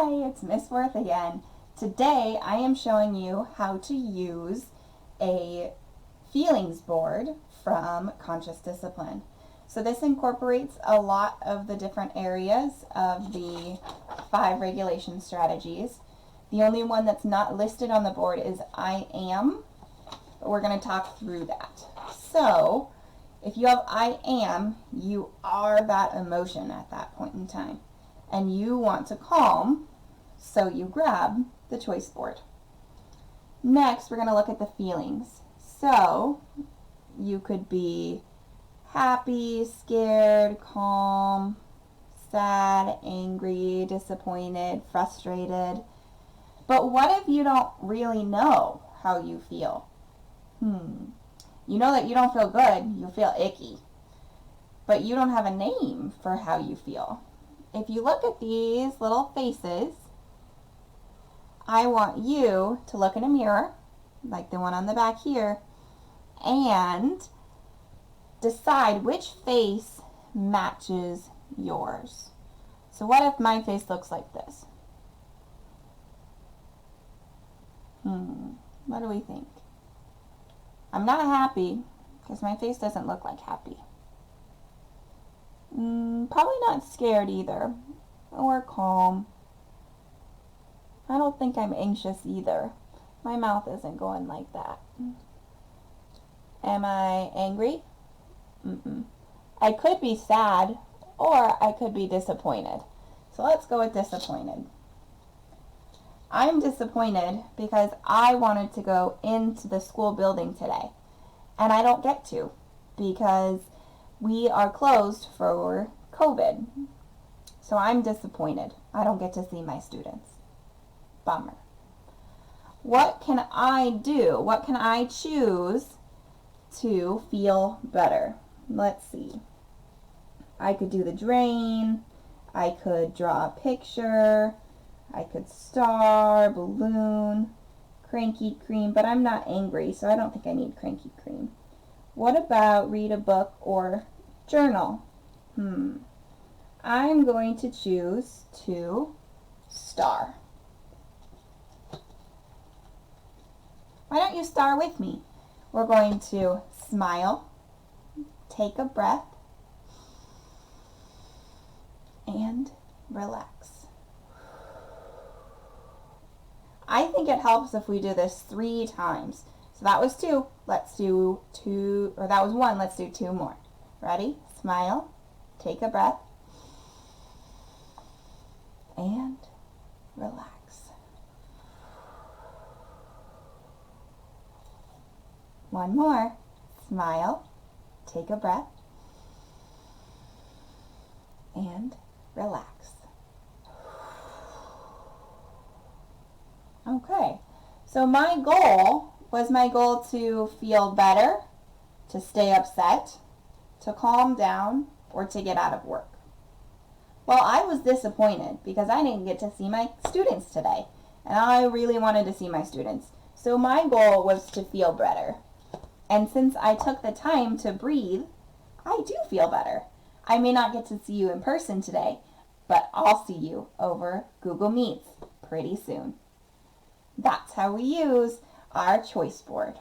Hi, it's Miss Worth again. Today I am showing you how to use a feelings board from Conscious Discipline. So this incorporates a lot of the different areas of the 5 regulation strategies. The only one that's not listed on the board is I am, but we're going to talk through that. So if you have I am, you are that emotion at that point in time, and you want to calm, so you grab the choice board. Next, we're going to look at the feelings. So you could be happy, scared, calm, sad, angry, disappointed, frustrated. But what if you don't really know how you feel? You know that you don't feel good, you feel icky, but you don't have a name for how you feel. If you look at these little faces, I want you to look in a mirror, like the one on the back here, and decide which face matches yours. So what if my face looks like this? What do we think? I'm not happy, because my face doesn't look like happy. Probably not scared either, or calm. I don't think I'm anxious either. My mouth isn't going like that. Am I angry? I could be sad, or I could be disappointed. So let's go with disappointed. I'm disappointed because I wanted to go into the school building today, and I don't get to because we are closed for COVID. So I'm disappointed. I don't get to see my students. Bummer. What can I do? What can I choose to feel better? Let's see. I could do the drain. I could draw a picture. I could star, balloon, cranky cream, but I'm not angry, so I don't think I need cranky cream. What about read a book or journal? I'm going to choose to star. Why don't you star with me? We're going to smile, take a breath, and relax. I think it helps if we do this 3 times. So that was 2. Let's do 2, or that was 1. Let's do 2 more. Ready? Smile, take a breath, and relax. 1 more. Smile, take a breath, and relax. Okay, so my goal to feel better, to stay upset, to calm down, or to get out of work. Well, I was disappointed because I didn't get to see my students today, and I really wanted to see my students. So my goal was to feel better. And since I took the time to breathe, I do feel better. I may not get to see you in person today, but I'll see you over Google Meets pretty soon. That's how we use our choice board.